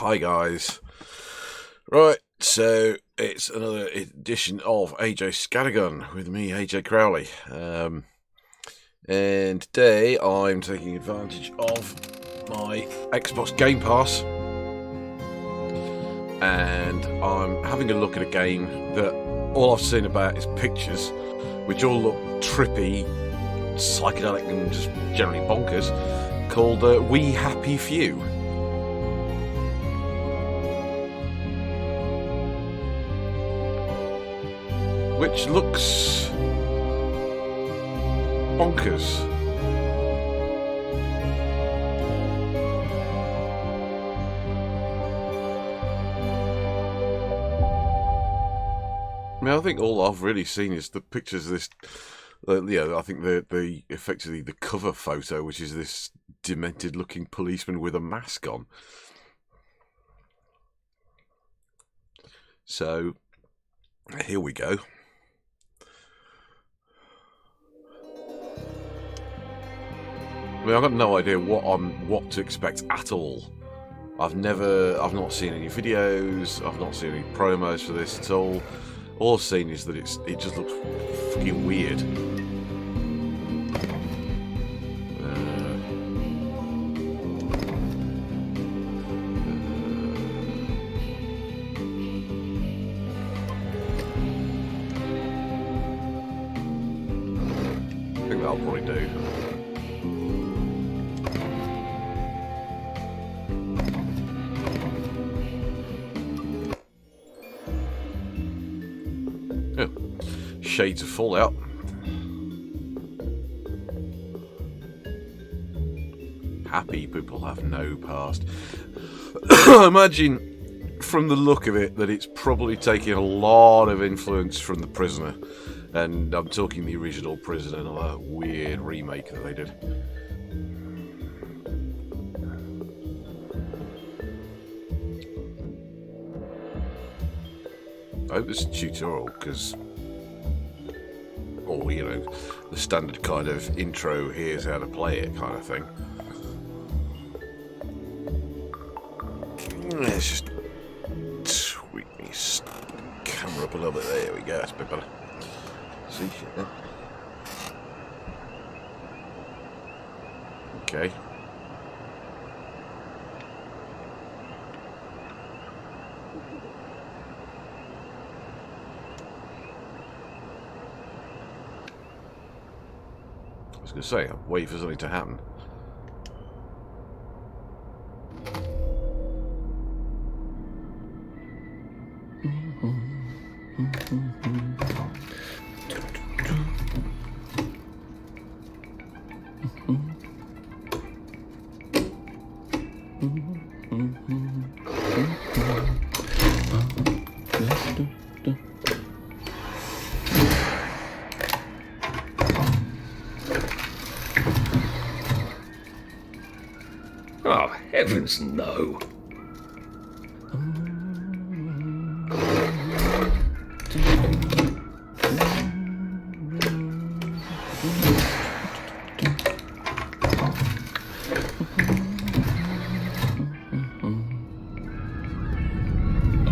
Hi guys. Right, so it's another edition of AJ Scattergun with me, AJ Crowley. And today I'm taking advantage of my Xbox Game Pass and I'm having a look at a game that all I've seen about is pictures, which all look trippy, psychedelic and just generally bonkers, called We Happy Few. Which looks bonkers. I mean, I think all I've really seen is the pictures of this. I think the effectively the cover photo, which is this demented-looking policeman with a mask on. So here we go. I mean, I've got no idea what to expect at all. I've not seen any videos. I've not seen any promos for this at all. All I've seen is that it just looks fucking weird. I think that'll probably do. Shades of Fallout. Happy people have no past. I imagine from the look of it that it's probably taking a lot of influence from The Prisoner. And I'm talking the original Prisoner, not that weird remake that they did. I hope this is a tutorial, because... or, you know, the standard kind of intro, here's how to play it kind of thing. Let's just tweak this camera up a little bit. There we go, that's a bit better. See? Okay. I was going to say, I'm waiting for something to happen. Oh, heavens no.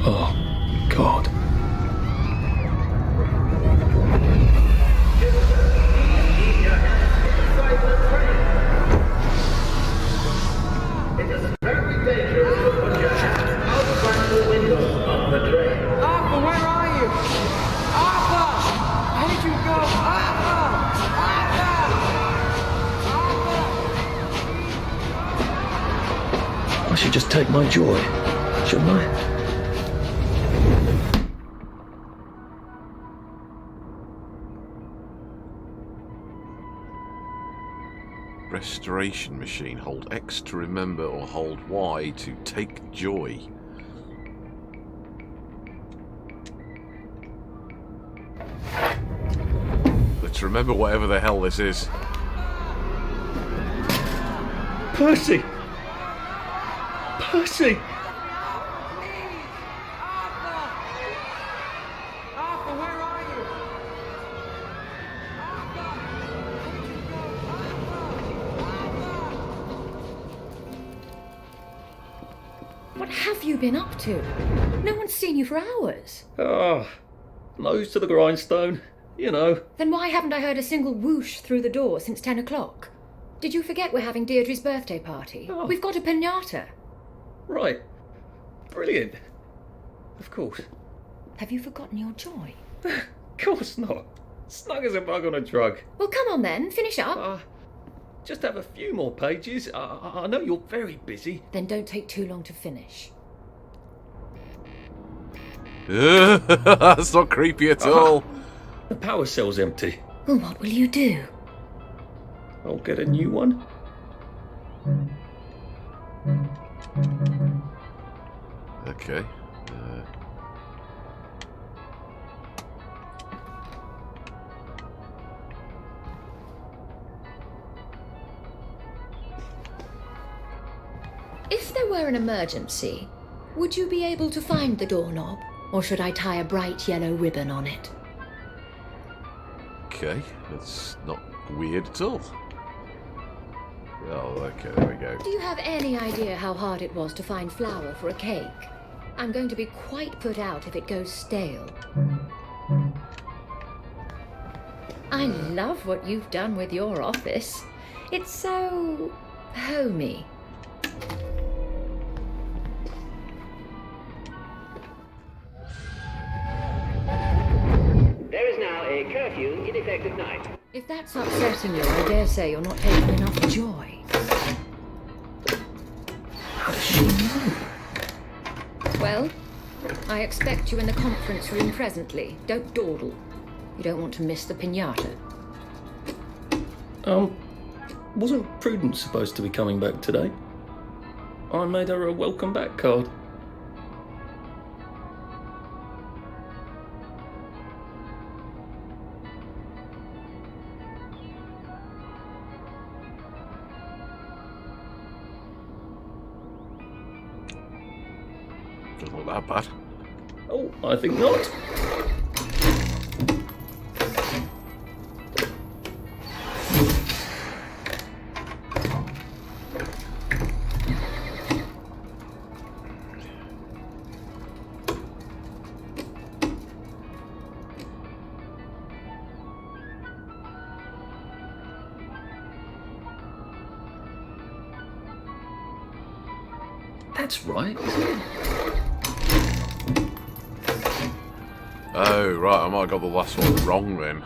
Oh, God. I should just take my joy, shouldn't I? Restoration machine. Hold X to remember or hold Y to take joy. Let's remember whatever the hell this is. Percy! Percy! Arthur, where are you? Arthur! What have you been up to? No one's seen you for hours. Nose to the grindstone, you know. Then why haven't I heard a single whoosh through the door since 10 o'clock? Did you forget we're having Deirdre's birthday party? Oh. We've got a piñata. Right. Brilliant. Of course. Have you forgotten your joy? Of course not. Snug as a bug on a drug. Well, come on then, finish up. Just have a few more pages. I know you're very busy. Then don't take too long to finish. That's not creepy at all. The power cell's empty. Well, what will you do? I'll get a new one. Okay. If there were an emergency, would you be able to find the doorknob? Or should I tie a bright yellow ribbon on it? Okay, that's not weird at all. Oh, okay, there we go. Do you have any idea how hard it was to find flour for a cake? I'm going to be quite put out if it goes stale. I love what you've done with your office. It's so homey. There is now a curfew in effect at night. If that's upsetting you, I dare say you're not taking enough joy. How does she know? Well, I expect you in the conference room presently. Don't dawdle. You don't want to miss the piñata. Wasn't Prudence supposed to be coming back today? I made her a welcome back card. Doesn't look that bad. Oh, I think not. That's right, isn't it? Oh, right, I might have got the last one wrong then.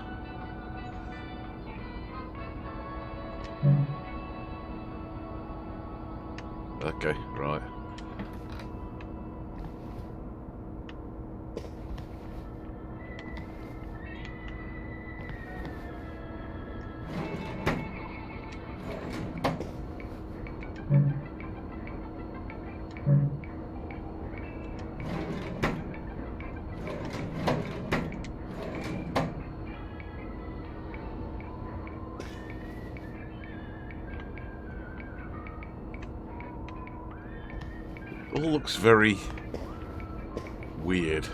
Okay, right. All looks very weird.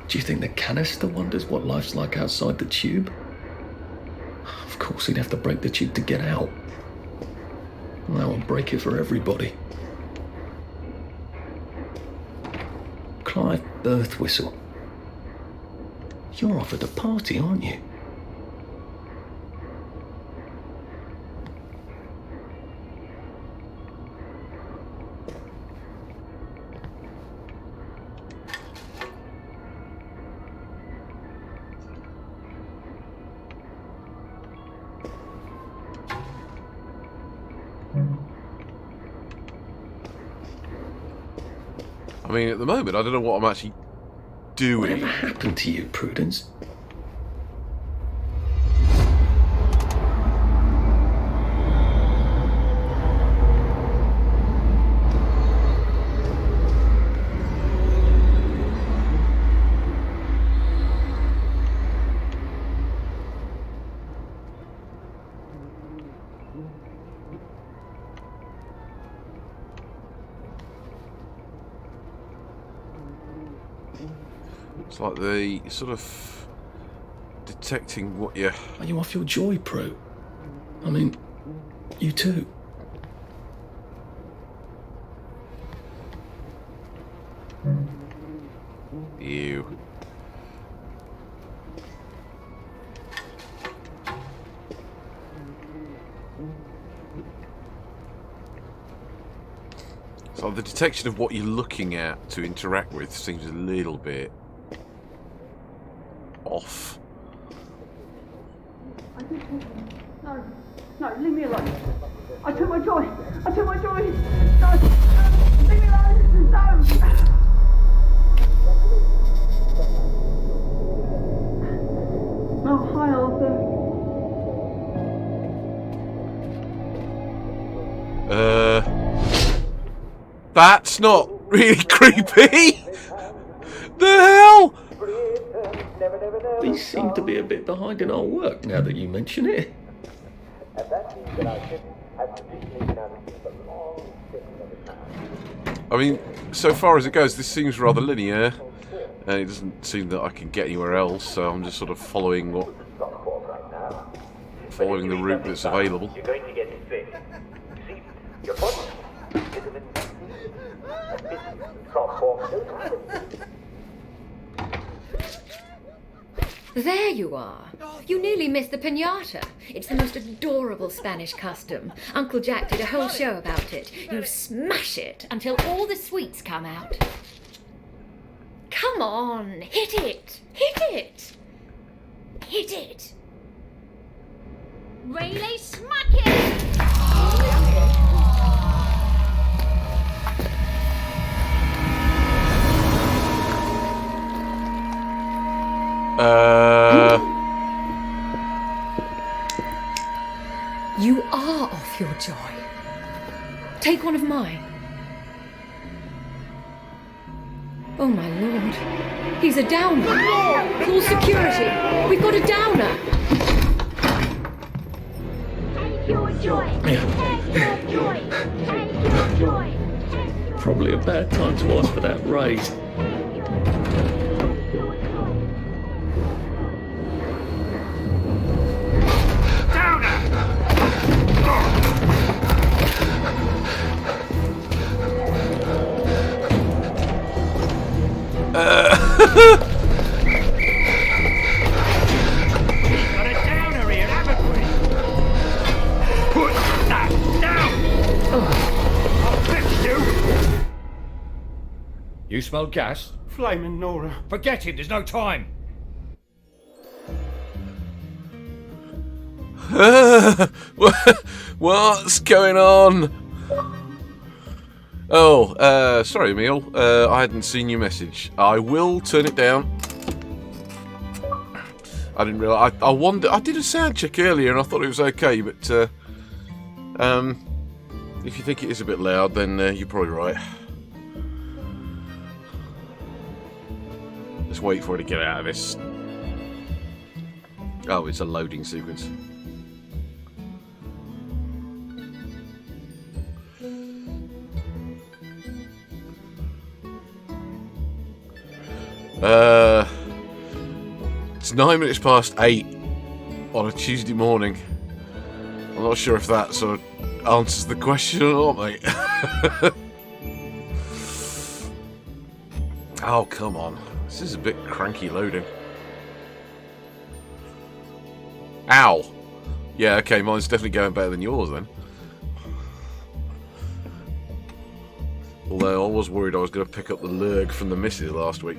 Do you think the canister wonders what life's like outside the tube? Of course, he'd have to break the tube to get out. And that would break it for everybody. Clive Birthwhistle. You're off at a party, aren't you? I mean, at the moment, I don't know what I'm actually doing. Whatever happened to you, Prudence? It's like the sort of detecting what you... Are you off your joy, Prue? I mean, you too. You. So the detection of what you're looking at to interact with seems a little bit off. No, no, leave me alone. I took my joy. I took my joy. No, leave me alone. No. Oh, hi, Arthur. That's not really creepy. The hell? These seem to be a bit behind in our work now that you mention it. I mean, so far as it goes, this seems rather linear, and it doesn't seem that I can get anywhere else. So I'm just sort of following the route that's available. You're going to get sick. See, your body is an There you are. You nearly missed the piñata. It's the most adorable Spanish custom. Uncle Jack did a whole show about it. You smash it until all the sweets come out. Come on, hit it! Hit it! Hit it! Really smack it! You are off your joy. Take one of mine. Oh my lord. He's a downer. Call security. We've got a downer. Take your joy. Take your joy. Take your joy. Probably a bad time to ask for that raise. Got a downer here, haven't we? Put that down! I'll fix you! You smell gas? Flaming Nora. Forget it, there's no time. What's going on? Oh, sorry, Emil. I hadn't seen your message. I will turn it down. I didn't realise. I wonder. I did a sound check earlier, and I thought it was okay. But if you think it is a bit loud, then you're probably right. Let's wait for it to get out of this. Oh, it's a loading sequence. It's 9 minutes past 8 on a Tuesday morning. I'm not sure if that sort of answers the question or not, mate. Oh, come on. This is a bit cranky loading. Ow! Yeah, okay, mine's definitely going better than yours then. Although I was worried I was going to pick up the lurg from the missus last week.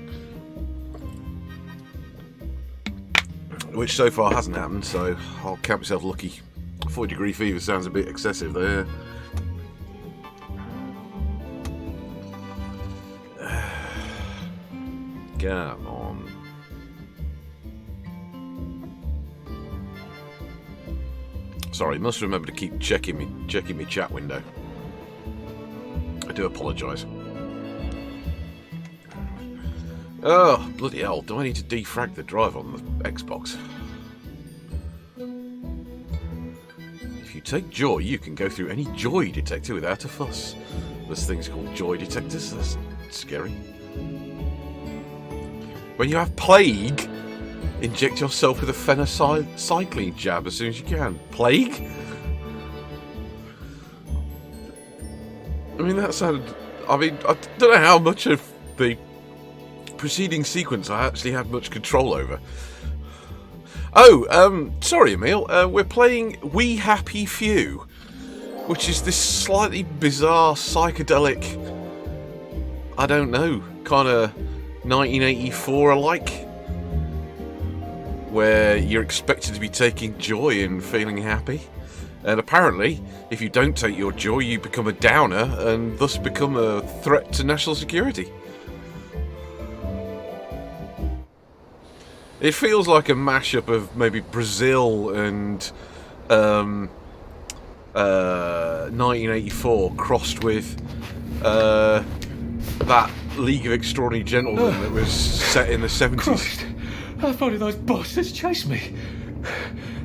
Which so far hasn't happened, so I'll count myself lucky. 40-degree fever sounds a bit excessive there. Come on. Sorry, must remember to keep checking me chat window. I do apologise. Oh, bloody hell, do I need to defrag the drive on the Xbox? If you take joy, you can go through any joy detector without a fuss. There's things called joy detectors, that's scary. When you have plague, inject yourself with a phencycline jab as soon as you can. Plague? I mean, that sounded... I mean, I don't know how much of the preceding sequence I actually had much control over. Oh, sorry, Emil. We're playing We Happy Few, which is this slightly bizarre psychedelic, I don't know, kind of 1984-alike, where you're expected to be taking joy and feeling happy. And apparently, if you don't take your joy, you become a downer and thus become a threat to national security. It feels like a mashup of maybe Brazil and 1984 crossed with that League of Extraordinary Gentlemen that was set in the 70s. Christ, how far did those bastards chase me?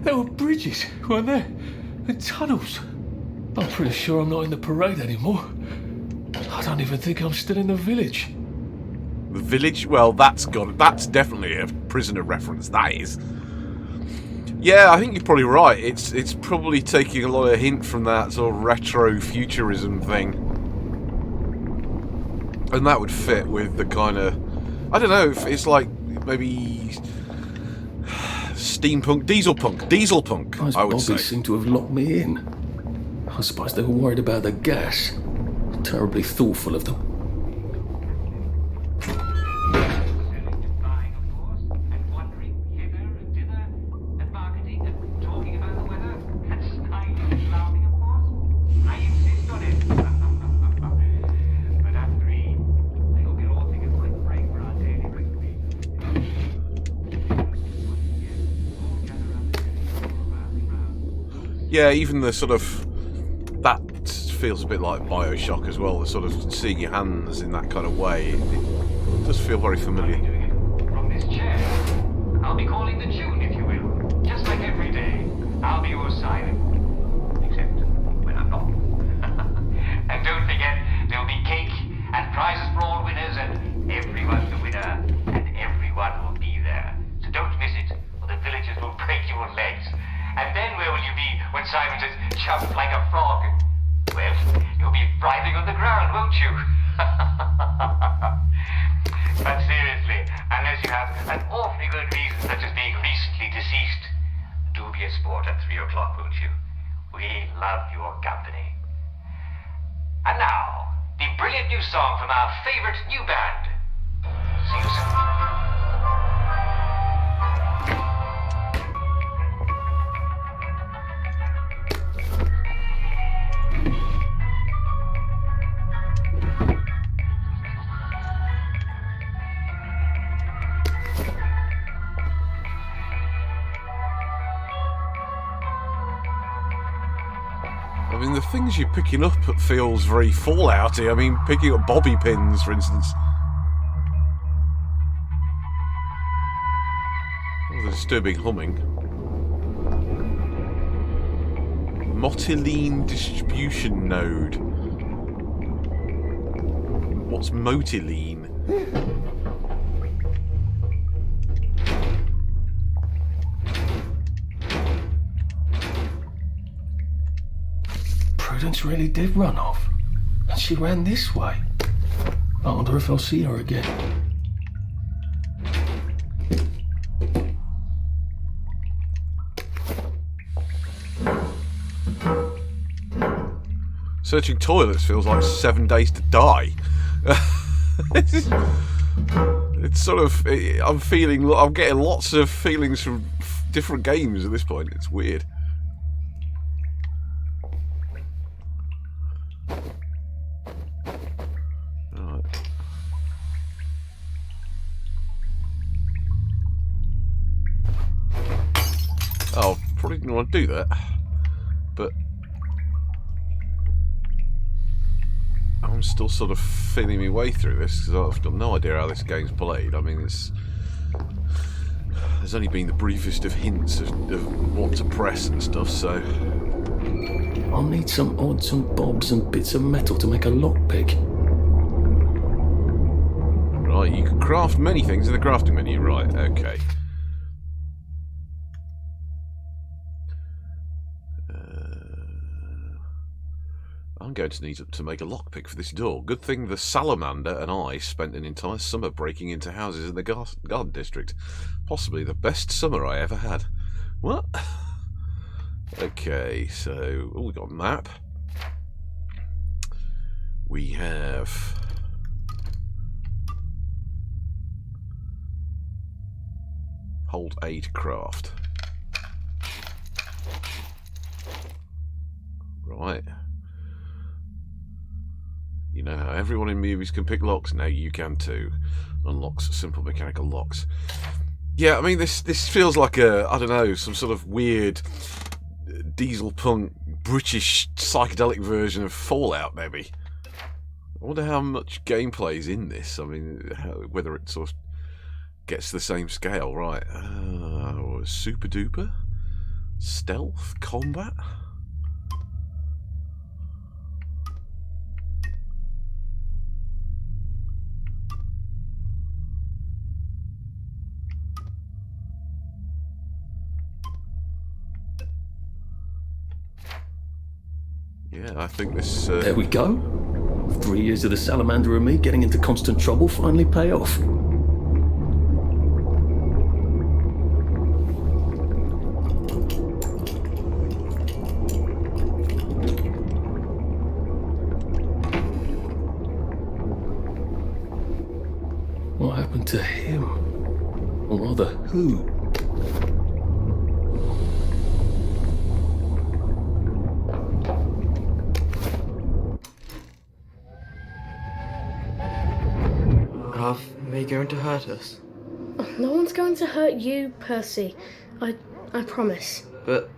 There were bridges, weren't there? And tunnels. I'm pretty sure I'm not in the parade anymore. I don't even think I'm still in the village. The village? Well, that's definitely a prisoner reference, that is. Yeah, I think you're probably right. It's probably taking a lot of hint from that sort of retro futurism thing. And that would fit with the kind of... I don't know, if it's like maybe... steampunk, dieselpunk, Those I would say. bobbies seem to have locked me in. I suppose they were worried about the gas. Terribly thoughtful of them. Yeah, even the sort of... That feels a bit like Bioshock as well, the sort of seeing your hands in that kind of way. It does feel very familiar. From this chair, I'll be calling the tune, if you will. Just like every day, I'll be your silent. Except when I'm not. And don't forget, there'll be cake and prizes for all winners, and everyone's a winner, and everyone will be there. So don't miss it, or the villagers will break your legs. And then where will you be when Simon says, jump like a frog? Well, you'll be writhing on the ground, won't you? But seriously, unless you have an awfully good reason, such as being recently deceased, do be a sport at 3 o'clock, won't you? We love your company. And now, the brilliant new song from our favorite new band. See you soon. I mean, the things you're picking up feels very Fallouty. I mean, picking up bobby pins, for instance. Oh, the disturbing humming. Motiline distribution node. What's motiline? Prudence really did run off. And she ran this way. I wonder if I'll see her again. Searching toilets feels like 7 days to die. It's sort of... I'm getting lots of feelings from different games at this point. It's weird. Oh, probably didn't want to do that, but I'm still sort of feeling my way through this because I've got no idea how this game's played. I mean, there's only been the briefest of hints of what to press and stuff, so... I'll need some odds and bobs and bits of metal to make a lockpick. Right, you can craft many things in the crafting menu, right, okay. I'm going to need to make a lockpick for this door. Good thing the salamander and I spent an entire summer breaking into houses in the garden district. Possibly the best summer I ever had. What? Okay, so we got a map. We have hold A to craft. Right. You know how everyone in movies can pick locks? Now you can too. Unlocks simple mechanical locks. Yeah, I mean, this feels like a, I don't know, some sort of weird diesel punk British psychedelic version of Fallout, maybe. I wonder how much gameplay is in this. I mean, whether it sort of gets the same scale, right? Super duper? Stealth? Combat? Yeah, I think this... There we go. 3 years of the salamander and me getting into constant trouble finally pay off. What happened to him? Or rather, who? Are they going to hurt us? No one's going to hurt you, Percy. I promise. But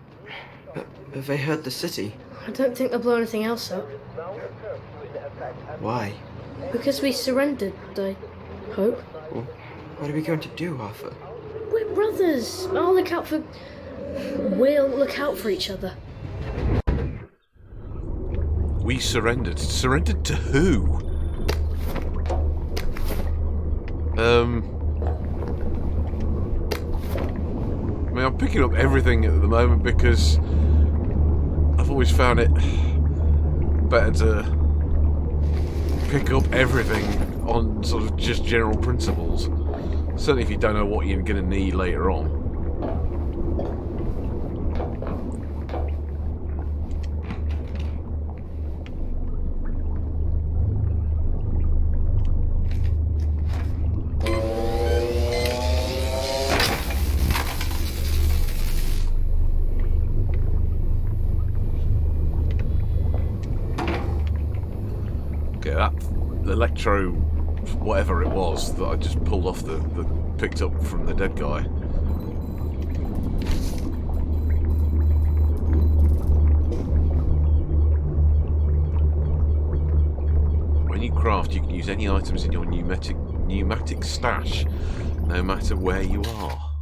they hurt the city. I don't think they'll blow anything else up. Why? Because we surrendered, I hope. Well, what are we going to do, Arthur? We're brothers. We'll look out for each other. We surrendered. Surrendered to who? I mean, I'm picking up everything at the moment because I've always found it better to pick up everything on sort of just general principles. Certainly if you don't know what you're going to need later on. Electro, whatever it was that I just pulled off picked up from the dead guy. When you craft, you can use any items in your pneumatic stash, no matter where you are.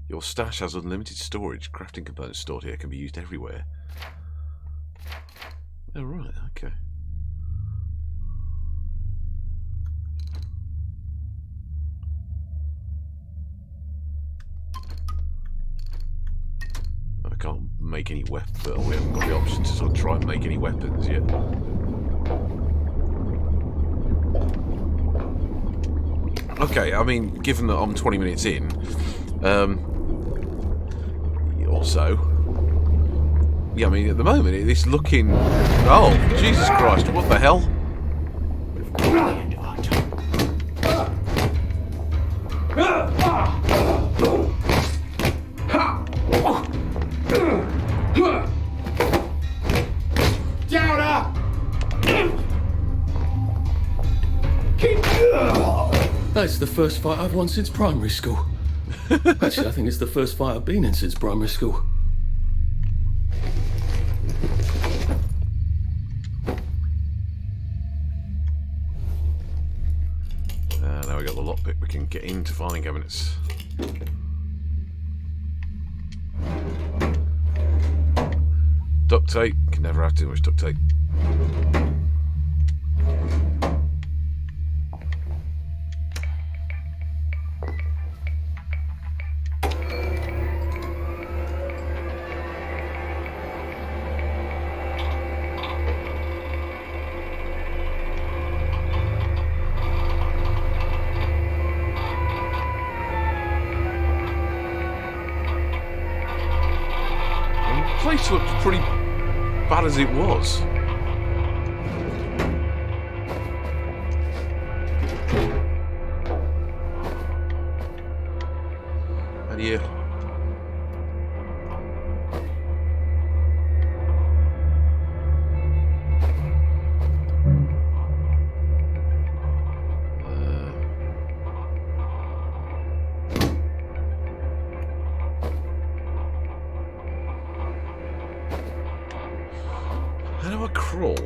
Your stash has unlimited storage. Crafting components stored here can be used everywhere. Oh, right, okay. I can't make any weapons, but we haven't got the option to sort of try and make any weapons yet. Okay, I mean, given that I'm 20 minutes in, or so, yeah, I mean, at the moment, it's looking... Oh, Jesus Christ, what the hell? That's the first fight I've won since primary school. Actually, I think it's the first fight I've been in since primary school. Now we got the lockpick, we can get into filing cabinets. Duct tape, can never have too much duct tape. place looked pretty bad as it was. And you... How do I crawl?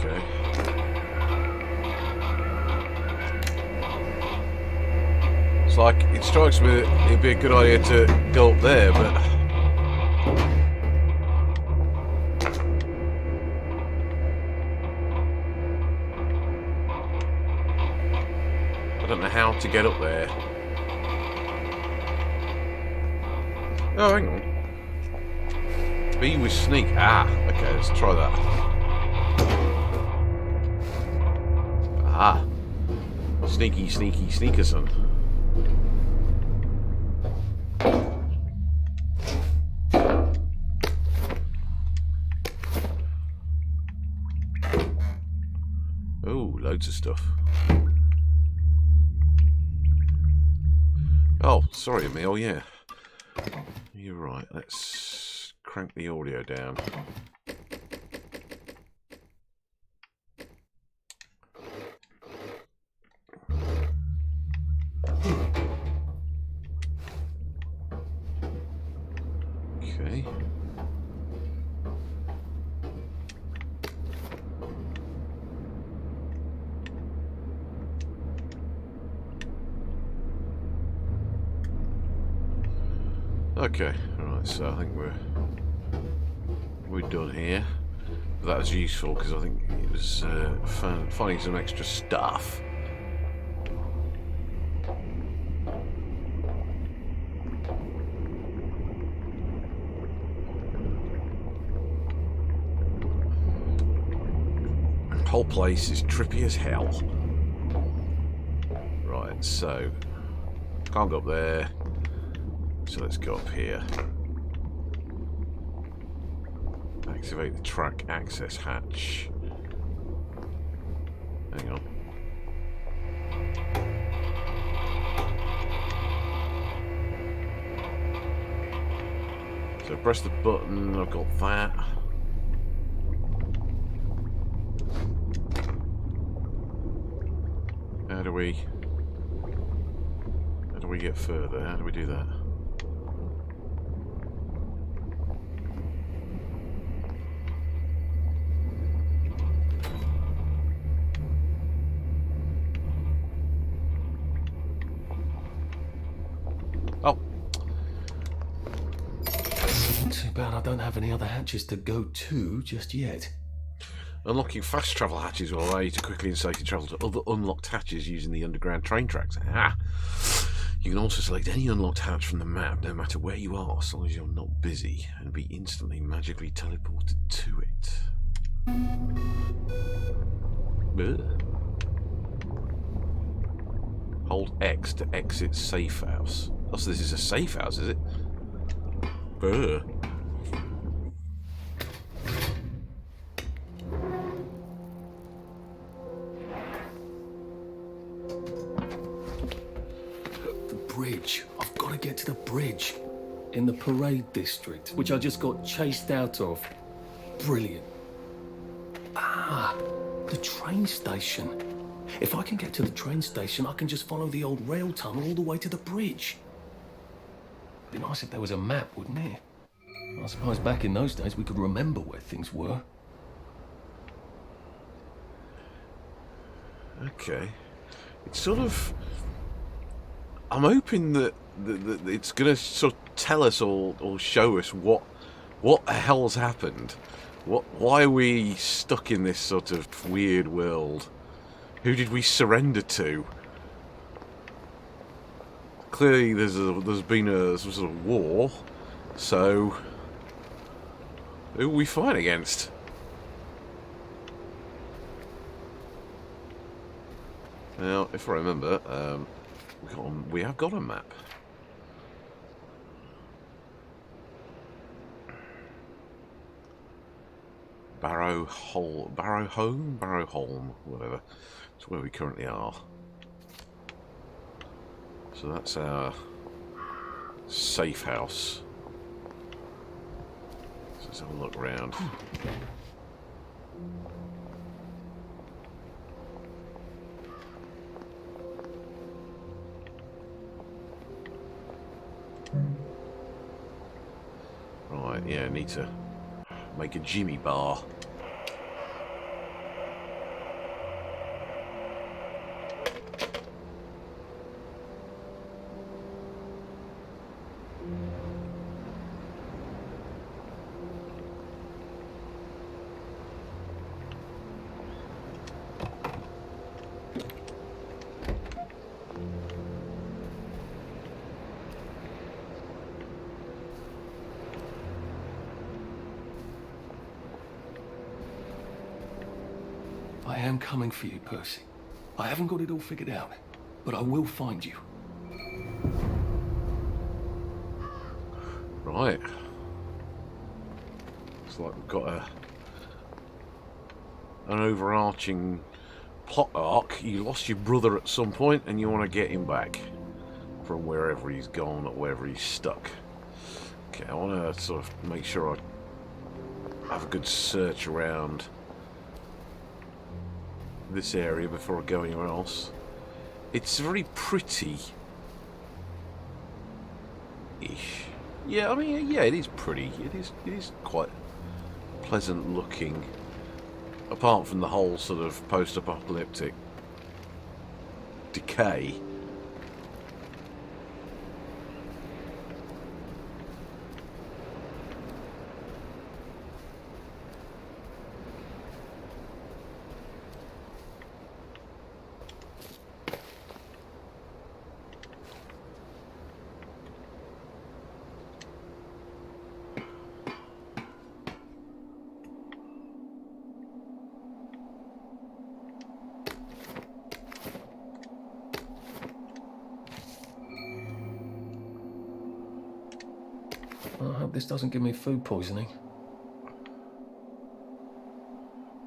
Okay. It's like, it strikes me that it'd be a good idea to go up there, but... I don't know how to get up there. Oh, hang on. B with sneak. Ah, okay, let's try that. Ah. Sneaky, sneaky, sneakerson. Oh, loads of stuff. Oh, sorry, Emil, yeah. You're right, let's crank the audio down. Okay. Okay, right, so I think we're done here. But that was useful because I think it was finding some extra stuff. The whole place is trippy as hell. Right, so can't go up there. So let's go up here. Activate the track access hatch. Hang on. So press the button, I've got that. How do we get further? How do we do that? Oh. Too bad I don't have any other hatches to go to just yet. Unlocking fast travel hatches will allow you to quickly and safely travel to other unlocked hatches using the underground train tracks. Ah. You can also select any unlocked hatch from the map, no matter where you are, as long as you're not busy, and be instantly magically teleported to it. Ugh. Hold X to exit safe house. Oh, so this is a safe house, is it? Ugh. Bridge. I've got to get to the bridge in the parade district, which I just got chased out of. Brilliant. Ah, the train station. If I can get to the train station, I can just follow the old rail tunnel all the way to the bridge. Be nice if there was a map, wouldn't it? I suppose back in those days we could remember where things were. Okay. it's sort of... I'm hoping that it's going to sort of tell us or show us what the hell's happened. Why are we stuck in this sort of weird world? Who did we surrender to? Clearly there's been some sort of war, so who are we fighting against? Now, if I remember, we have got a map. Barrowholm, whatever. It's where we currently are. So that's our safe house. So let's have a look around. Right, yeah, need to make a Jimmy bar. I am coming for you, Percy. I haven't got it all figured out, but I will find you. Right. Looks like we've got an overarching plot arc. You lost your brother at some point and you want to get him back from wherever he's gone or wherever he's stuck. Okay, I want to sort of make sure I have a good search around this area before I go anywhere else. It's very pretty-ish. Yeah, I mean, yeah, it is pretty. It is quite pleasant looking. Apart from the whole sort of post-apocalyptic decay. I hope this doesn't give me food poisoning.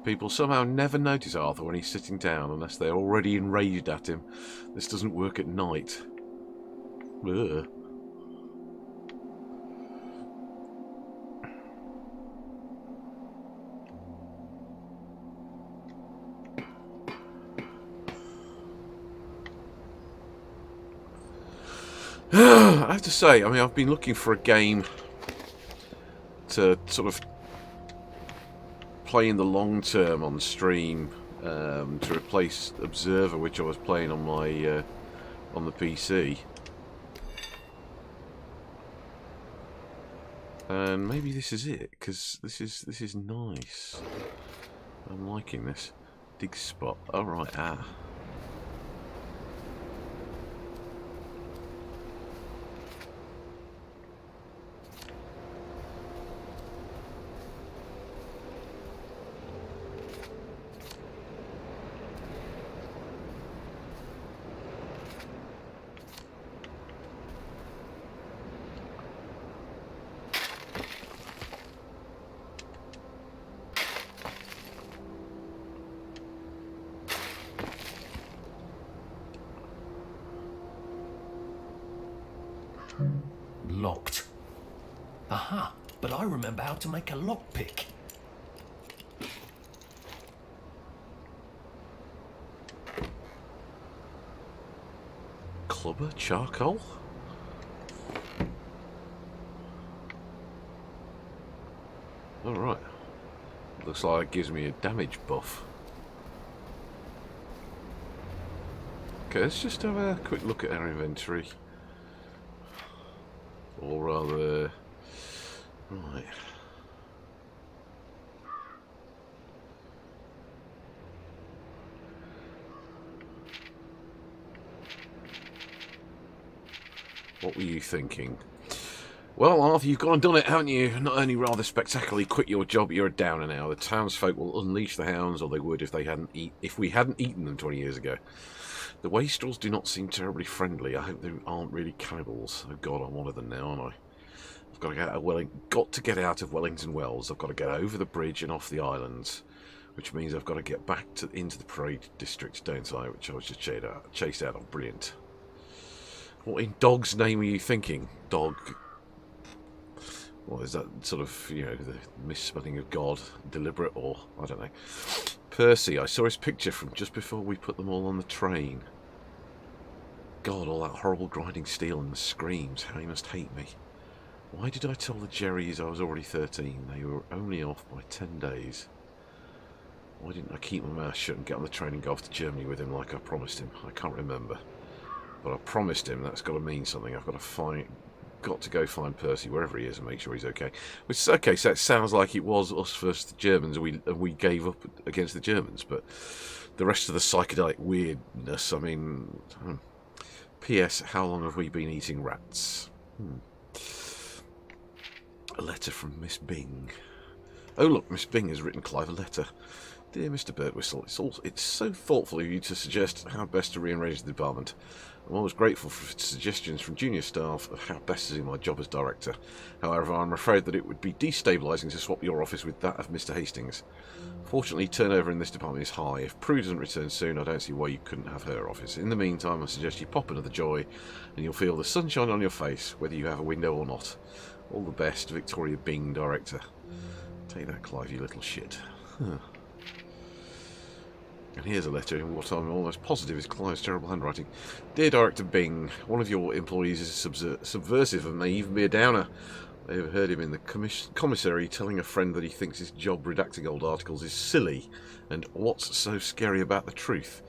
People somehow never notice Arthur when he's sitting down unless they're already enraged at him. This doesn't work at night. Ugh. I have to say, I mean, I've been looking for a game to sort of play in the long term on stream to replace Observer, which I was playing on my on the PC. And maybe this is it, because this is nice. I'm liking this. Dig spot. Oh right, ah. Locked. Aha, but I remember how to make a lockpick. Clubber charcoal? Alright. Looks like it gives me a damage buff. Okay, let's just have a quick look at our inventory. Or rather... Right. What were you thinking? Well, Arthur, you've gone and done it, haven't you? Not only rather spectacularly quit your job, you're a downer now. The townsfolk will unleash the hounds, or they would if we hadn't eaten them 20 years ago. The wastrels do not seem terribly friendly. I hope they aren't really cannibals. Oh God, I'm one of them now, aren't I? I've got to get out of Wellington Wells. I've got to get over the bridge and off the islands, which means I've got to get back into the Parade District, don't I? Which I was just chased out of. Brilliant. What in dog's name are you thinking? Dog. Well, is that sort of, you know, the misspelling of God, deliberate, or I don't know. Percy, I saw his picture from just before we put them all on the train. God, all that horrible grinding steel and the screams. How he must hate me. Why did I tell the Jerrys I was already 13? They were only off by 10 days. Why didn't I keep my mouth shut and get on the train and go off to Germany with him like I promised him? I can't remember. But I promised him. That's got to mean something. I've got to go find Percy wherever he is and make sure he's okay. Which is okay. So it sounds like it was us versus the Germans, and we gave up against the Germans. But the rest of the psychedelic weirdness. I mean, P.S. How long have we been eating rats? A letter from Miss Bing. Oh look, Miss Bing has written Clive a letter. Dear Mr. Birtwhistle, it's so thoughtful of you to suggest how best to rearrange the department. I'm always grateful for suggestions from junior staff of how best to do my job as director. However, I'm afraid that it would be destabilising to swap your office with that of Mr. Hastings. Fortunately, turnover in this department is high. If Prue doesn't return soon, I don't see why you couldn't have her office. In the meantime, I suggest you pop another Joy, and you'll feel the sunshine on your face, whether you have a window or not. All the best, Victoria Bing, director. Take that, Clive, you little shit. Huh. And here's a letter in what I'm almost positive is Clive's terrible handwriting. Dear Director Bing, one of your employees is subversive and may even be a downer. I overheard him in the commissary telling a friend that he thinks his job redacting old articles is silly, and what's so scary about the truth?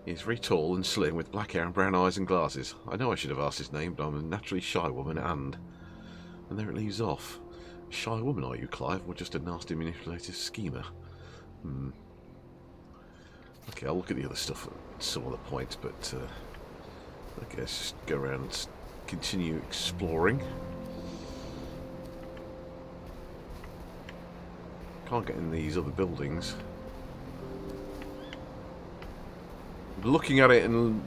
He's very tall and slim with black hair and brown eyes and glasses. I know I should have asked his name, but I'm a naturally shy woman and there it leaves off. A shy woman, are you, Clive, or just a nasty manipulative schemer? Okay, I'll look at the other stuff at some other point, but I guess just go around and continue exploring. Can't get in these other buildings. Looking at it and,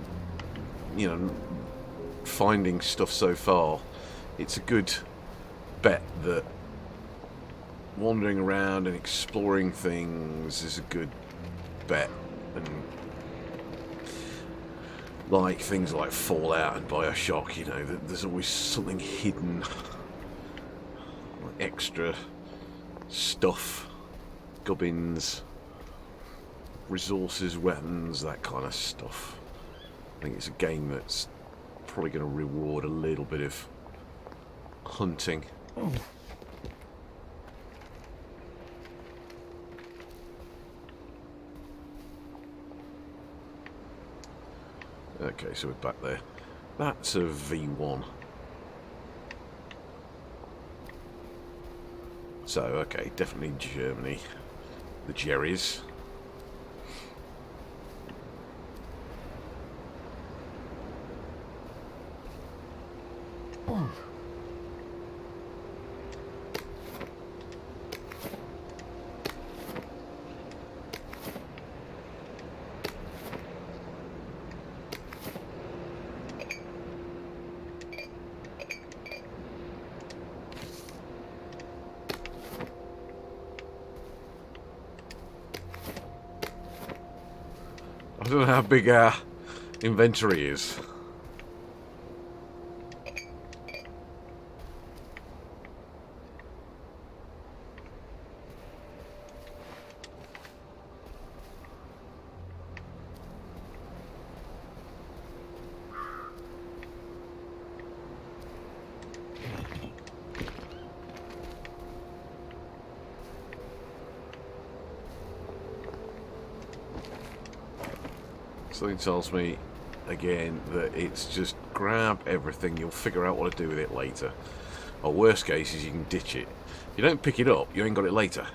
you know, finding stuff so far, it's a good bet that wandering around and exploring things is a good bet. And like things like Fallout and Bioshock, you know, there's always something hidden, like extra stuff, gubbins, resources, weapons, that kind of stuff. I think it's a game that's probably going to reward a little bit of hunting. Oh. Okay, so we're back there. That's a V1. So, okay, definitely Germany. The Jerrys. Oh. I don't know how big our inventory is. Something tells me again that it's just grab everything, you'll figure out what to do with it later. Or worst case is you can ditch it. If you don't pick it up, you ain't got it later.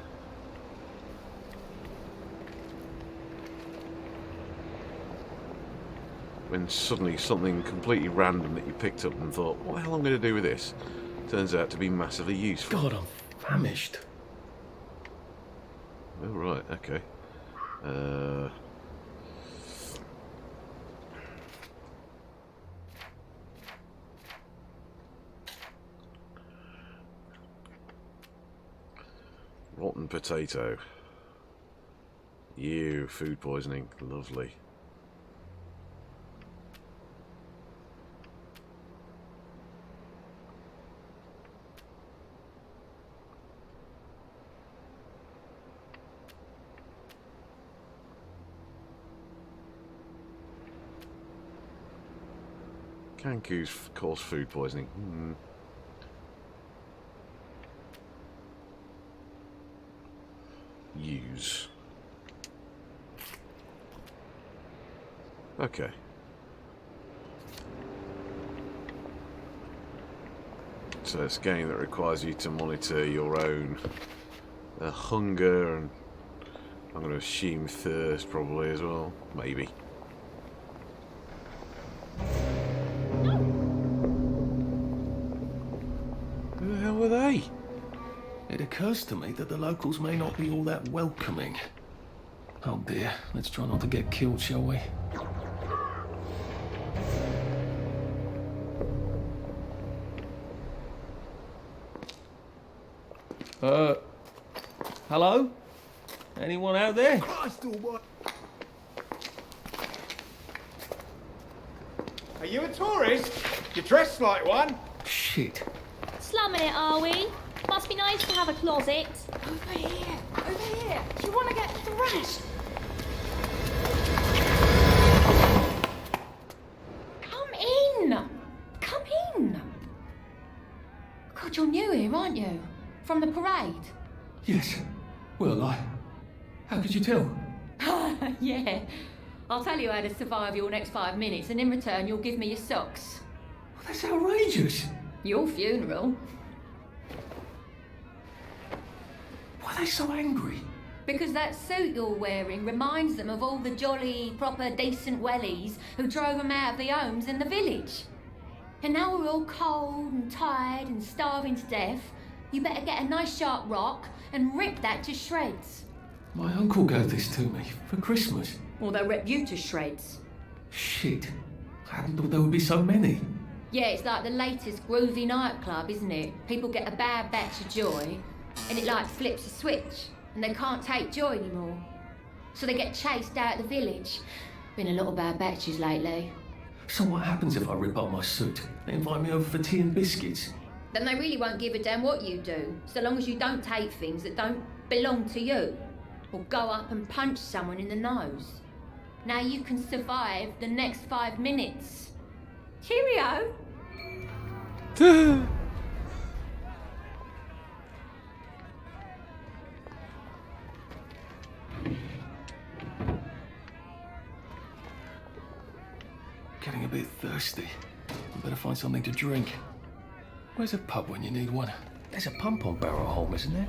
When suddenly something completely random that you picked up and thought, what the hell am I going to do with this? Turns out to be massively useful. God, I'm famished. Oh, right, okay. Rotten potato. Ew, food poisoning. Lovely. Kankus cause food poisoning. Use. Okay. So it's a game that requires you to monitor your own hunger and I'm going to assume thirst probably as well. Maybe. Who the hell were they? It occurs to me that the locals may not be all that welcoming. Oh dear, let's try not to get killed, shall we? Hello? Anyone out there? Are you a tourist? You're dressed like one. Shit. Slumming it, are we? Must be nice to have a closet. Over here! Over here! Do you want to get thrashed? Come in! Come in! God, you're new here, aren't you? From the parade? Yes. Well, how could you tell? Yeah. I'll tell you how to survive your next 5 minutes, and in return you'll give me your socks. That's outrageous. Your funeral. Why are they so angry? Because that suit you're wearing reminds them of all the jolly, proper, decent wellies who drove them out of their homes in the village. And now we're all cold and tired and starving to death. You better get a nice sharp rock and rip that to shreds. My uncle gave this to me for Christmas. Or they'll rip you to shreds. Shit. I hadn't thought there would be so many. Yeah, it's like the latest groovy nightclub, isn't it? People get a bad batch of joy, and it like flips a switch, and they can't take joy anymore. So they get chased out of the village. Been a lot of bad batches lately. So what happens if I rip up my suit? They invite me over for tea and biscuits. Then they really won't give a damn what you do, so long as you don't take things that don't belong to you. Or go up and punch someone in the nose. Now you can survive the next 5 minutes. Cheerio! Getting a bit thirsty. I better find something to drink. Where's a pub when you need one? There's a pump on Barrow Home, isn't there?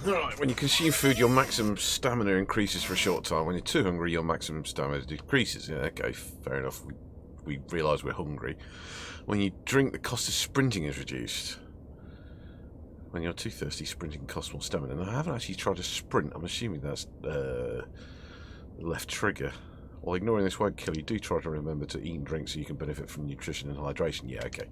Right, when you consume food, your maximum stamina increases for a short time. When you're too hungry, your maximum stamina decreases. Yeah, okay, fair enough. We realise we're hungry. When you drink, the cost of sprinting is reduced. When you're too thirsty, sprinting costs more stamina. And I haven't actually tried to sprint. I'm assuming that's left trigger. While ignoring this won't kill you, do try to remember to eat and drink so you can benefit from nutrition and hydration. Yeah, okay.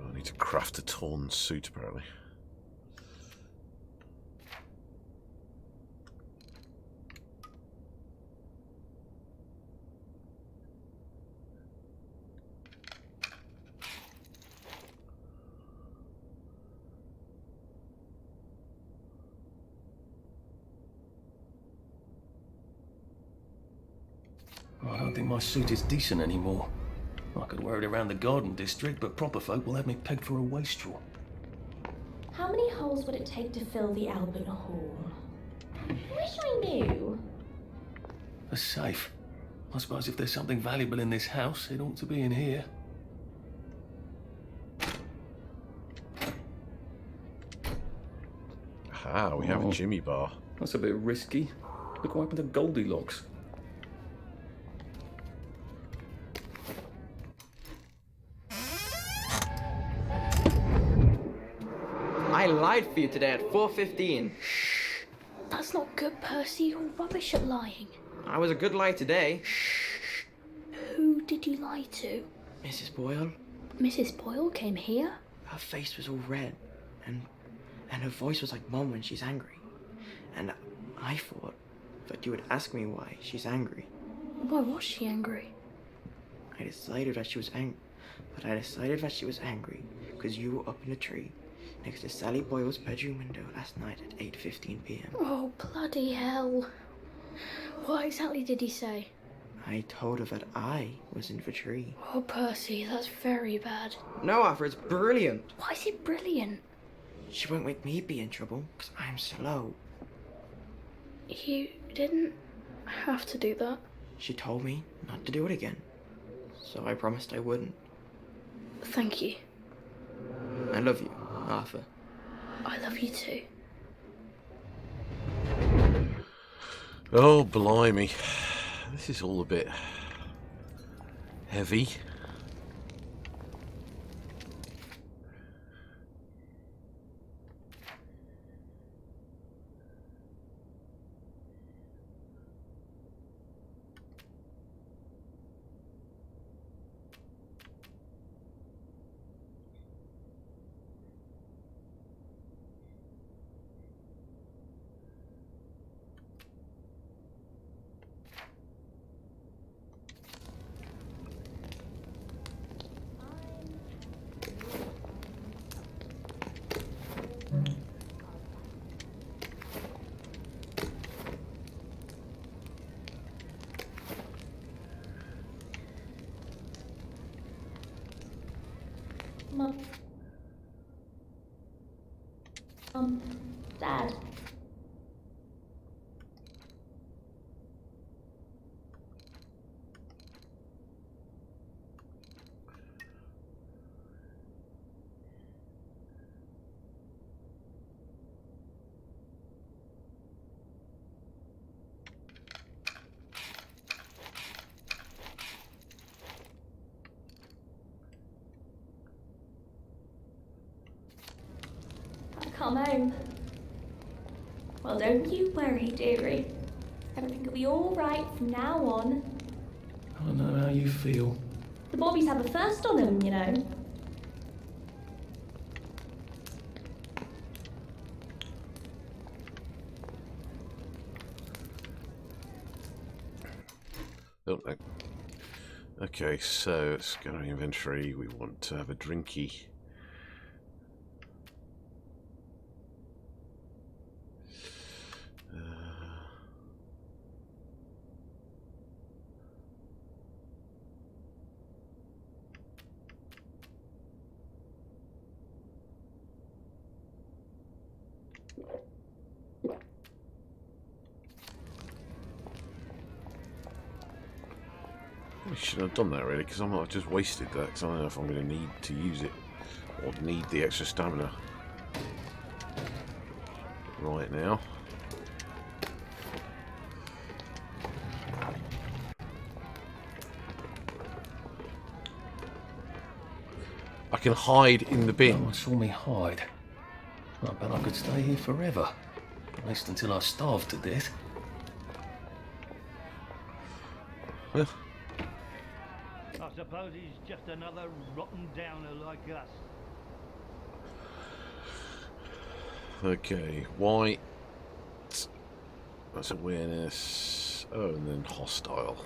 I need to craft a torn suit, apparently. don't think my suit is decent anymore. I could wear it around the garden district, but proper folk will have me pegged for a wastrel. How many holes would it take to fill the Albert Hall? Wish I knew. A safe. I suppose if there's something valuable in this house, it ought to be in here. Ah, we have a Jimmy bar. That's a bit risky. Look what happened to Goldilocks. I lied for you today at 4:15. That's not good, Percy. You're rubbish at lying. I was a good lie today. Who did you lie to? Mrs. Boyle, Mrs. Boyle came here? her face was all red, and her voice was like Mom when she's angry. And I thought that you would ask me why she's angry. Why was she angry? I decided that she was angry because you were up in a tree next to Sally Boyle's bedroom window last night at 8:15 p.m. Oh, bloody hell. What exactly did he say? I told her that I was in the tree. Oh, Percy, that's very bad. No, Arthur, it's brilliant. Why is it brilliant? She won't make me be in trouble because I'm slow. You didn't have to do that. She told me not to do it again, so I promised I wouldn't. Thank you. I love you, Arthur. I love you too. Oh, blimey. This is all a bit heavy. Dad. Come home. Well, don't you worry, dearie. Everything will be all right from now on. I don't know how you feel. The Bobbies have a first on them, you know. Oh, no. Okay, so let's go to inventory. We want to have a drinky. I shouldn't have done that really, because I might have just wasted that, because I don't know if I'm going to need to use it or need the extra stamina right now. I can hide in the bin. No one saw me hide. I bet I could stay here forever. At least until I starved to death. Well, I suppose he's just another rotten downer like us. okay, white. That's awareness. Oh, and then hostile.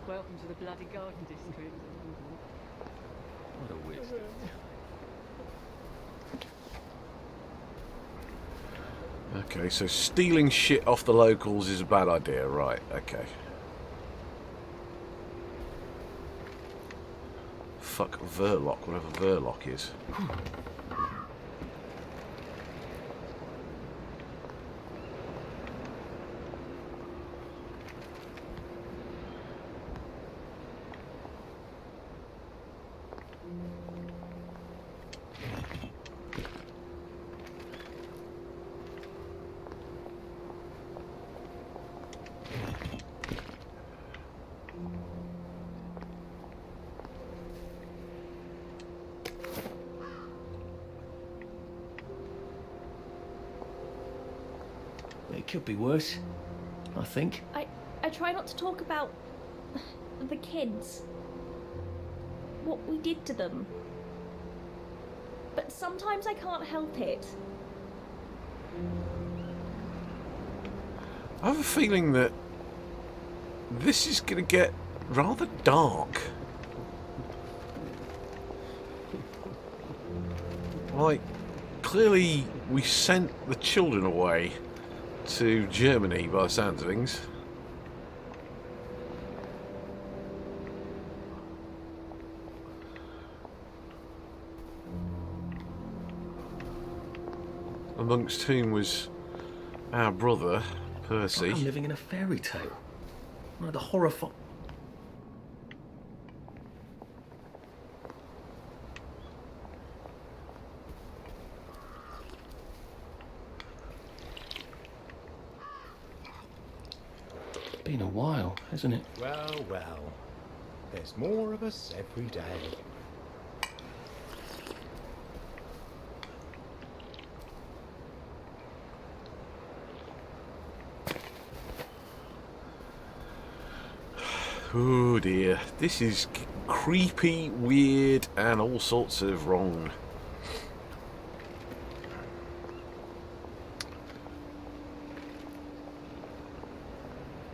Welcome to the bloody garden district. What a waste. Okay, so stealing shit off the locals is a bad idea, right? Okay. Fuck Verloc, whatever Verloc is. It could be worse, I think. I try not to talk about the kids. What we did to them. But sometimes I can't help it. I have a feeling that this is going to get rather dark. Like, clearly we sent the children away to Germany by the sounds of things. Amongst whom was our brother, Percy. I'm living in a fairy tale. One of the horrifying... Been a while, hasn't it? Well, well. There's more of us every day. Oh dear, this is creepy, weird, and all sorts of wrong.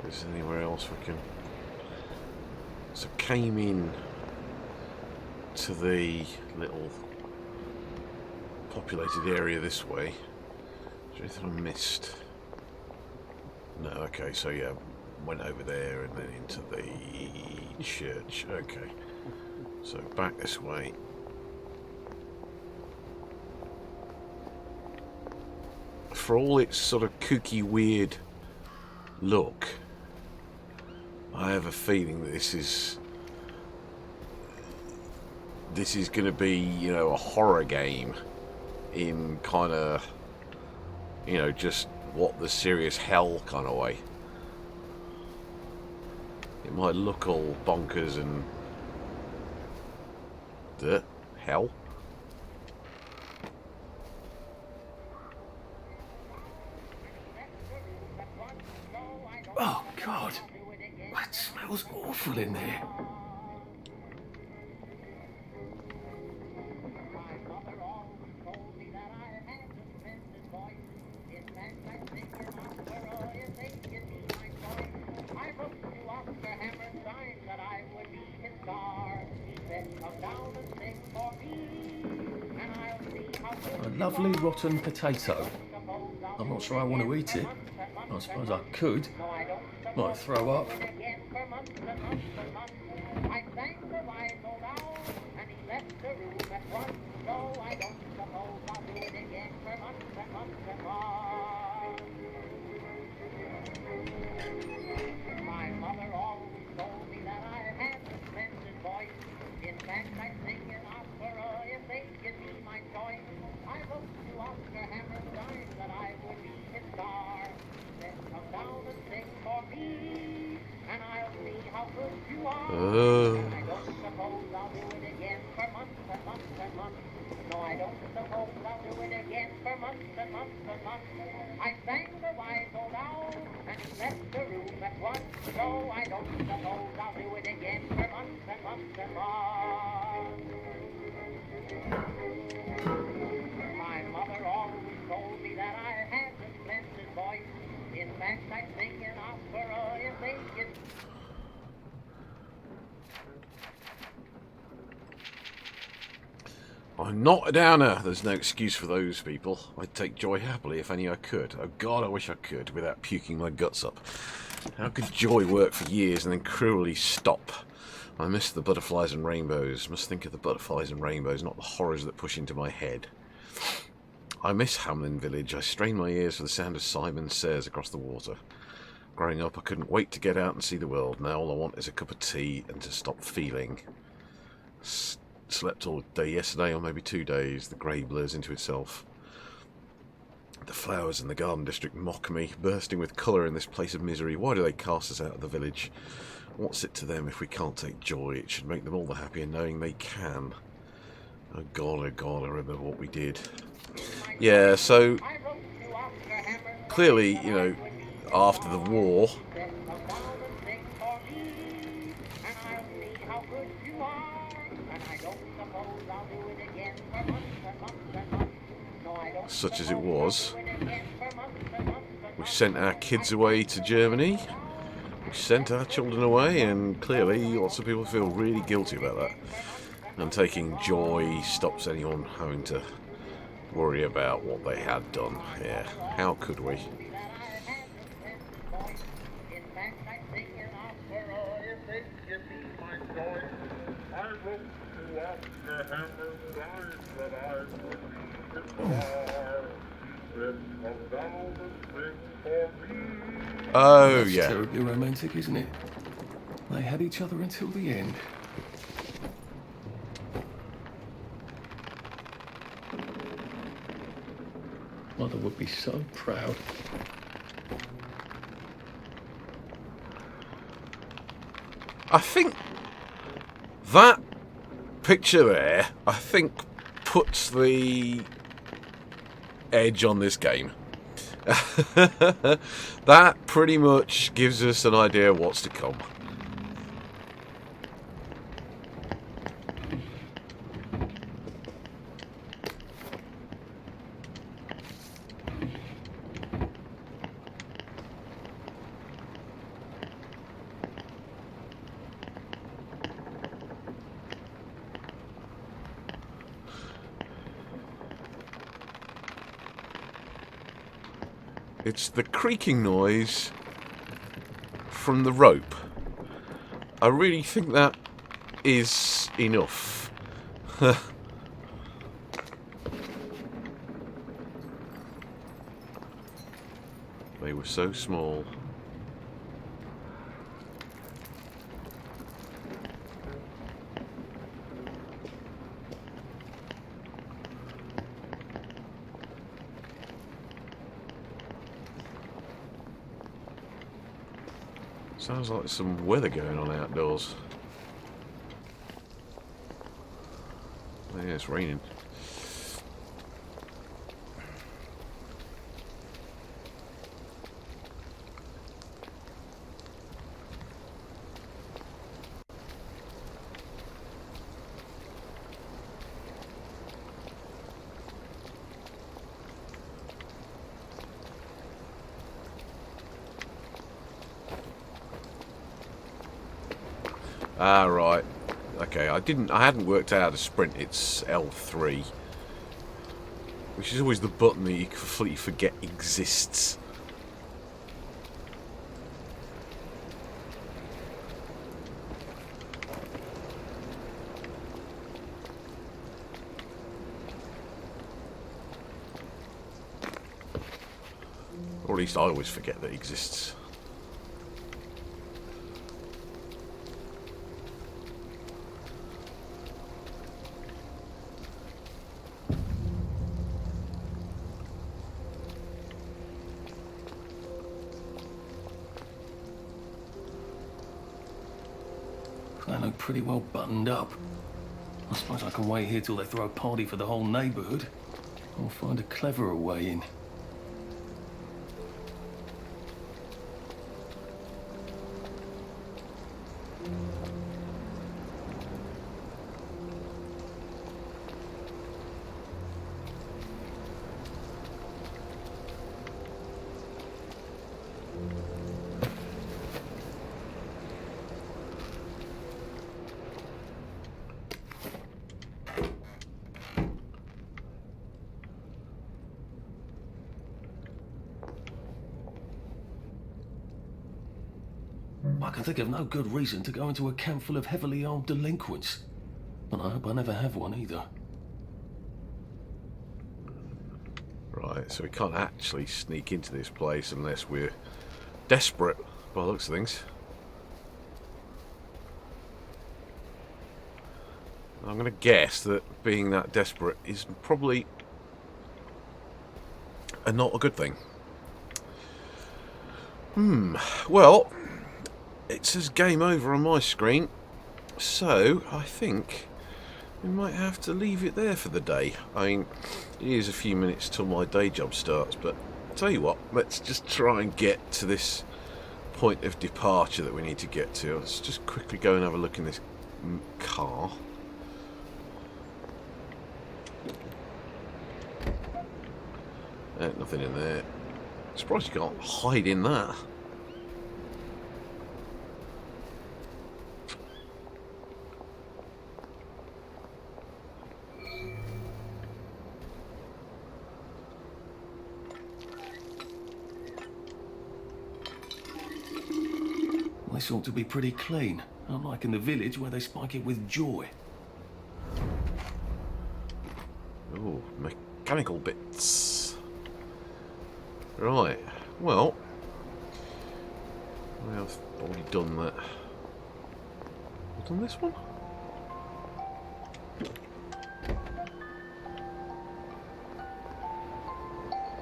Is there anywhere else we can... So came in to the little populated area this way. Is there anything I missed? No, okay, so yeah, went over there and then into the church. Okay, so back this way. For all its sort of kooky, weird look, I have a feeling that this is going to be, you know, a horror game in kind of, you know, just what the serious hell kind of way. It might look all bonkers and the hell. Oh, God. That smells awful in there. A lovely rotten potato. I'm not sure I want to eat it. I suppose I could. Might throw up. My mother always told me that I had a splendid voice. In fact, I sing in opera if they give me my choice. I wrote to Oscar Hammerstein that I would be his star. Then come down and sing for me, and I'll see how good you are. And I don't suppose I'll do it again for months and months and months. No, I don't suppose I'll do it again for months and months and months. I sang the wise old owl, and he left the room at once. No, I don't suppose I'll do it again for months and months and months. My mother always told me that I had a splendid voice. In fact, I sing in opera if they give... I'm not a downer. There's no excuse for those people. I'd take joy happily if only I could. Oh God, I wish I could, without puking my guts up. How could joy work for years and then cruelly stop? I miss the butterflies and rainbows. Must think of the butterflies and rainbows, not the horrors that push into my head. I miss Hamlin Village. I strain my ears for the sound of Simon Says across the water. Growing up, I couldn't wait to get out and see the world. Now all I want is a cup of tea and to stop feeling. Slept all day yesterday, or maybe 2 days. The grey blurs into itself. The flowers in the garden district mock me, bursting with colour in this place of misery. Why do they cast us out of the village? What's it to them if we can't take joy? It should make them all the happier knowing they can. Oh God, I remember what we did. Yeah, so clearly, you know, after the war, such as it was, we sent our kids away to Germany. We sent our children away, and clearly lots of people feel really guilty about that. And taking joy stops anyone having to worry about what they had done. Yeah, how could we? Oh, That's yeah. terribly romantic, isn't it? They had each other until the end. Mother would be so proud. I think that picture there, I think, puts the edge on this game. That pretty much gives us an idea of what's to come. It's the creaking noise from the rope. I really think that is enough. They were so small. Sounds like some weather going on outdoors. Oh, yeah, it's raining. Ah, right. Okay, I hadn't worked out how to sprint. It's L3. Which is always the button that you completely forget exists. Or at least I always forget that it exists. They look pretty well buttoned up. I suppose I can wait here till they throw a party for the whole neighbourhood. I'll find a cleverer way in. can think of no good reason to go into a camp full of heavily armed delinquents. And I hope I never have one either. Right, so we can't actually sneak into this place unless we're desperate, by the looks of things. I'm going to guess that being that desperate is probably not a good thing. Well, it says game over on my screen, so I think we might have to leave it there for the day. I mean, it is a few minutes till my day job starts, but tell you what, let's just try and get to this point of departure that we need to get to. Let's just quickly go and have a look in this car. Nothing in there. Surprised you can't hide in that. This ought to be pretty clean, unlike in the village where they spike it with joy. Oh, mechanical bits. Right, well, I've already done that. I've done this one?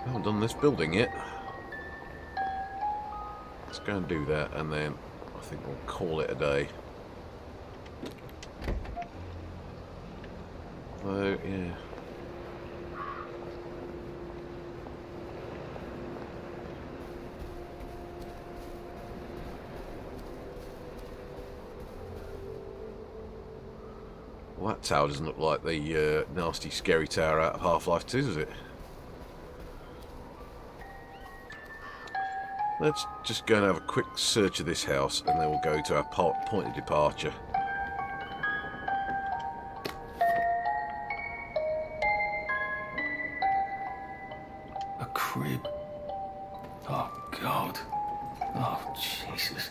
I haven't done this building yet. Let's go and do that, and then I think we'll call it a day. So, yeah. Well, that tower doesn't look like the nasty, scary tower out of Half-Life 2, does it? Let's just go and have a quick search of this house, and then we'll go to our point of departure. A crib. Oh, God. Oh, Jesus.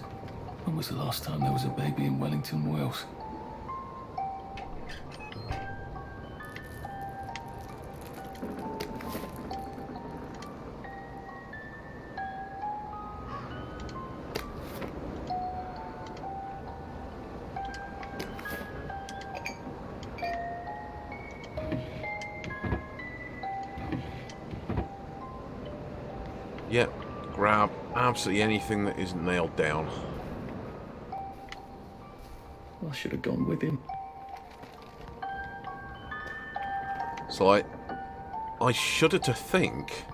When was the last time there was a baby in Wellington, Wales? Yep, grab absolutely anything that isn't nailed down. I should have gone with him. So I shudder to think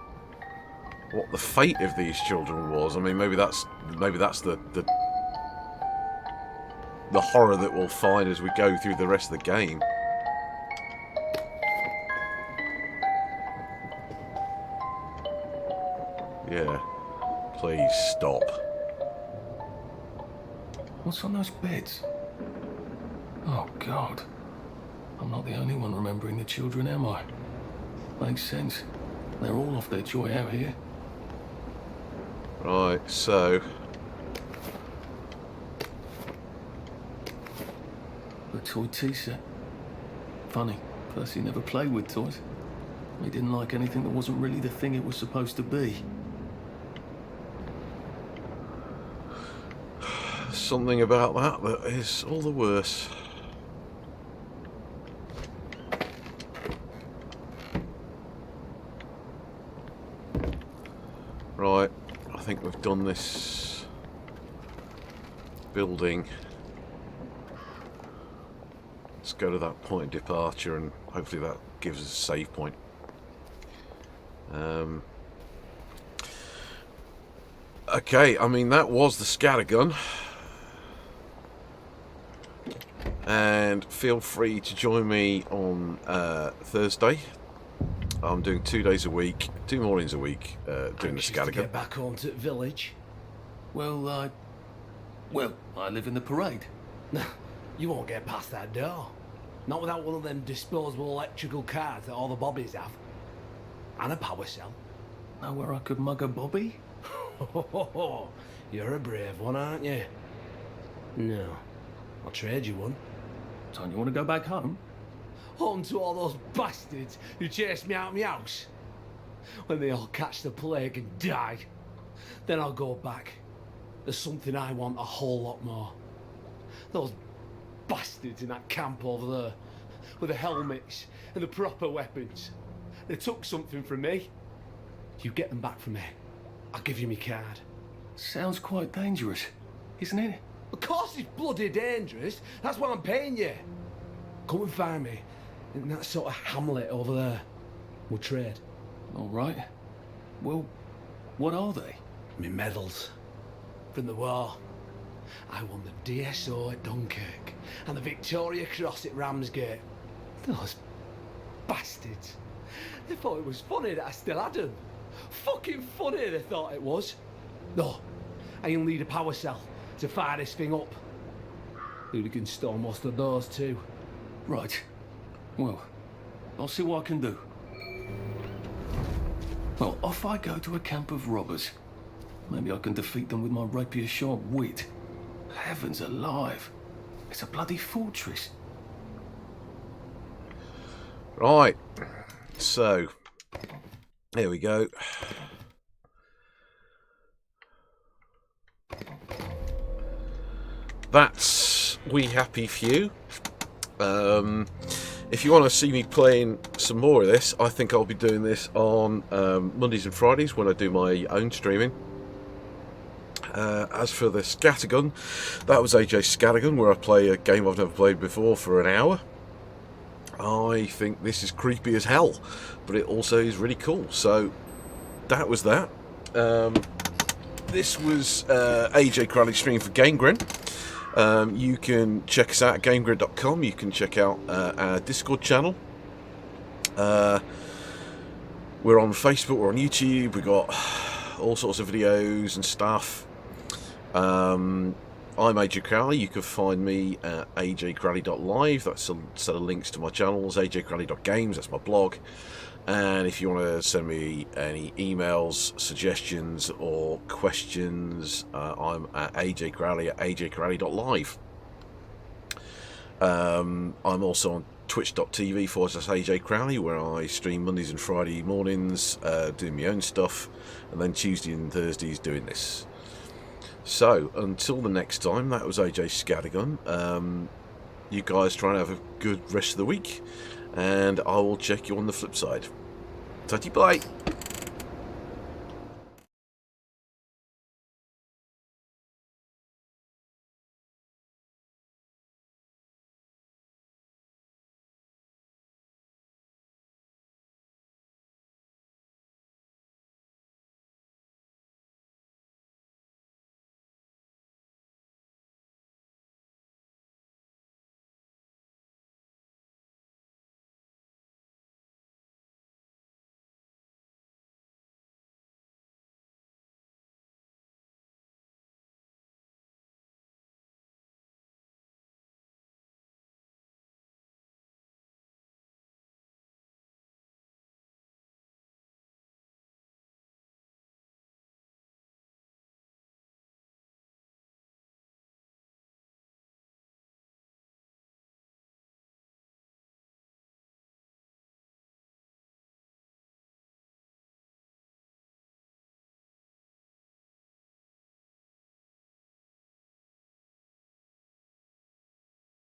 what the fate of these children was. I mean, maybe that's the horror that we'll find as we go through the rest of the game. Yeah, please stop. What's on those beds? Oh, God. I'm not the only one remembering the children, am I? Makes sense. They're all off their joy out here. Right, so... A toy tea set. Funny, Percy never played with toys. He didn't like anything that wasn't really the thing it was supposed to be. Something about that is all the worse. Right, I think we've done this building. Let's go to that point of departure, and hopefully that gives us a save point. Okay, I mean, that was the Scattergun. And feel free to join me on Thursday. I'm doing 2 days a week, 2 mornings a week, doing the Scattergun. Get back home to the village. Well, I live in the parade. You won't get past that door. Not without one of them disposable electrical cars that all the bobbies have. And a power cell. Know where I could mug a bobby? You're a brave one, aren't you? No. I'll trade you one. Don't you want to go back home? Home to all those bastards who chased me out of my house. When they all catch the plague and die, then I'll go back. There's something I want a whole lot more. Those bastards in that camp over there, with the helmets and the proper weapons. They took something from me. You get them back from me, I'll give you my card. Sounds quite dangerous, isn't it? Of course it's bloody dangerous. That's why I'm paying you. Come and find me in that sort of hamlet over there. We'll trade. All right. Well, what are they? Me medals. From the war. I won the DSO at Dunkirk and the Victoria Cross at Ramsgate. Those bastards. They thought it was funny that I still had them. Fucking funny they thought it was. No, I'll need a power cell to fire this thing up. Hooligans stole most of those too. Right. Well, I'll see what I can do. Well, off I go to a camp of robbers. Maybe I can defeat them with my rapier-sharp wit. Heavens alive. It's a bloody fortress. Right. So, here we go. That's We Happy Few. If you want to see me playing some more of this, I think I'll be doing this on Mondays and Fridays when I do my own streaming. As for the Scattergun, that was AJ's Scattergun, where I play a game I've never played before for an hour. I think this is creepy as hell, but it also is really cool. So that was that. This was AJ Crowley's stream for Game Grin. You can check us out at GameGrid.com. You can check out our Discord channel. We're on Facebook, we're on YouTube, we've got all sorts of videos and stuff. I'm AJ Crowley. You can find me at ajcrowley.live. That's a set of links to my channels. ajcrowley.games, that's my blog. And if you want to send me any emails, suggestions or questions, I'm at ajcrowley@ajcrowley.live. I'm also on twitch.tv/AJ Crowley, where I stream Mondays and Friday mornings doing my own stuff, and then Tuesday and Thursdays doing this. So until the next time, that was AJ Scattergun. You guys try and have a good rest of the week, and I will check you on the flip side. Tatty bye.